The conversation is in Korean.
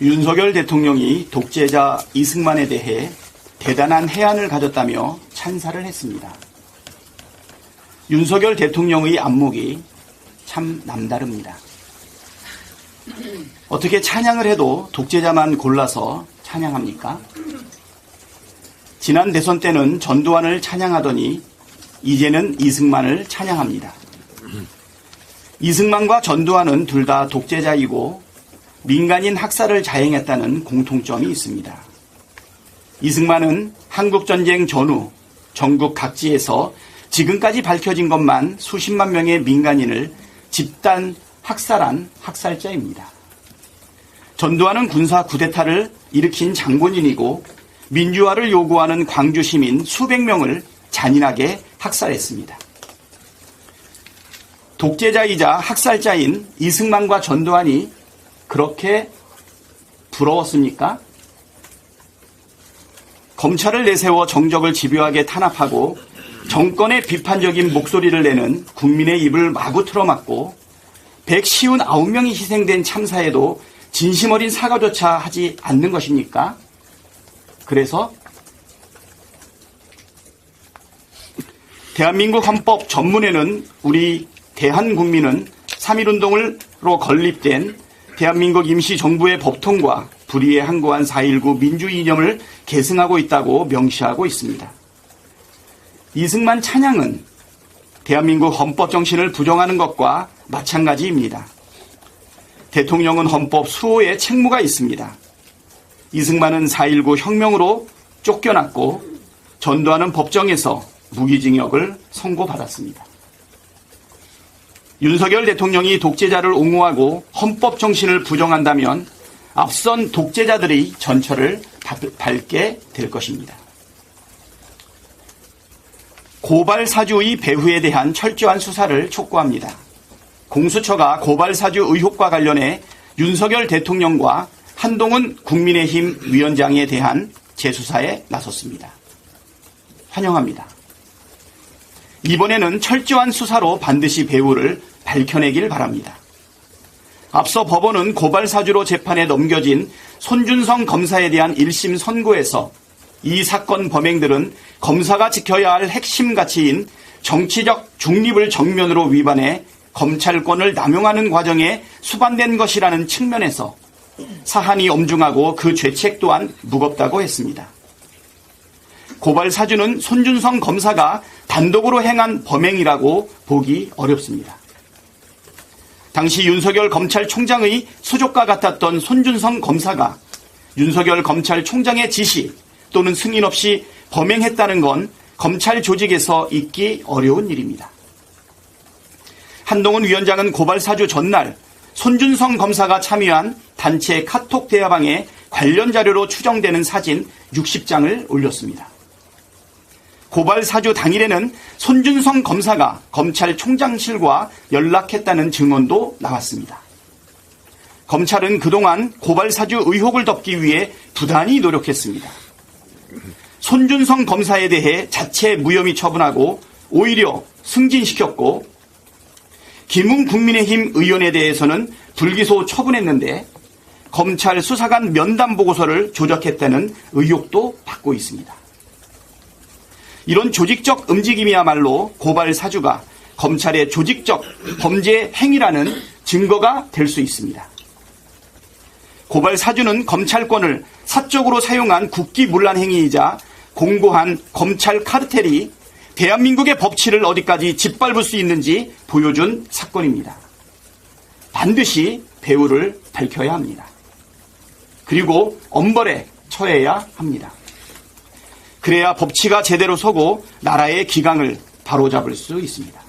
윤석열 대통령이 독재자 이승만에 대해 대단한 해안을 가졌다며 찬사를 했습니다. 윤석열 대통령의 안목이 참 남다릅니다. 어떻게 찬양을 해도 독재자만 골라서 찬양합니까? 지난 대선 때는 전두환을 찬양하더니 이제는 이승만을 찬양합니다. 이승만과 전두환은 둘 다 독재자이고 민간인 학살을 자행했다는 공통점이 있습니다. 이승만은 한국전쟁 전후 전국 각지에서 지금까지 밝혀진 것만 수십만 명의 민간인을 집단 학살한 학살자입니다. 전두환은 군사 쿠데타를 일으킨 장본인이고 민주화를 요구하는 광주 시민 수백 명을 잔인하게 학살했습니다. 독재자이자 학살자인 이승만과 전두환이 그렇게 부러웠습니까? 검찰을 내세워 정적을 집요하게 탄압하고 정권의 비판적인 목소리를 내는 국민의 입을 마구 틀어막고 159명이 희생된 참사에도 진심 어린 사과조차 하지 않는 것입니까? 그래서 대한민국 헌법 전문에는 우리 대한국민은 3.1운동으로 건립된 대한민국 임시정부의 법통과 불의에 항거한 4.19 민주이념을 계승하고 있다고 명시하고 있습니다. 이승만 찬양은 대한민국 헌법 정신을 부정하는 것과 마찬가지입니다. 대통령은 헌법 수호의 책무가 있습니다. 이승만은 4.19 혁명으로 쫓겨났고 전두환은 법정에서 무기징역을 선고받았습니다. 윤석열 대통령이 독재자를 옹호하고 헌법 정신을 부정한다면 앞선 독재자들의 전철을 밟게 될 것입니다. 고발 사주의 배후에 대한 철저한 수사를 촉구합니다. 공수처가 고발 사주 의혹과 관련해 윤석열 대통령과 한동훈 국민의힘 위원장에 대한 재수사에 나섰습니다. 환영합니다. 이번에는 철저한 수사로 반드시 배후를 밝혀내길 바랍니다. 앞서 법원은 고발 사주로 재판에 넘겨진 손준성 검사에 대한 1심 선고에서 이 사건 범행들은 검사가 지켜야 할 핵심 가치인 정치적 중립을 정면으로 위반해 검찰권을 남용하는 과정에 수반된 것이라는 측면에서 사안이 엄중하고 그 죄책 또한 무겁다고 했습니다. 고발 사주는 손준성 검사가 단독으로 행한 범행이라고 보기 어렵습니다. 당시 윤석열 검찰총장의 수족과 같았던 손준성 검사가 윤석열 검찰총장의 지시 또는 승인 없이 범행했다는 건 검찰 조직에서 있기 어려운 일입니다. 한동훈 위원장은 고발 사주 전날 손준성 검사가 참여한 단체 카톡 대화방에 관련 자료로 추정되는 사진 60장을 올렸습니다. 고발 사주 당일에는 손준성 검사가 검찰총장실과 연락했다는 증언도 나왔습니다. 검찰은 그동안 고발 사주 의혹을 덮기 위해 부단히 노력했습니다. 손준성 검사에 대해 자체 무혐의 처분하고 오히려 승진시켰고 김웅 국민의힘 의원에 대해서는 불기소 처분했는데 검찰 수사관 면담 보고서를 조작했다는 의혹도 받고 있습니다. 이런 조직적 움직임이야말로 고발 사주가 검찰의 조직적 범죄 행위라는 증거가 될 수 있습니다. 고발 사주는 검찰권을 사적으로 사용한 국기문란 행위이자 공고한 검찰 카르텔이 대한민국의 법치를 어디까지 짓밟을 수 있는지 보여준 사건입니다. 반드시 배후를 밝혀야 합니다. 그리고 엄벌에 처해야 합니다. 그래야 법치가 제대로 서고 나라의 기강을 바로잡을 수 있습니다.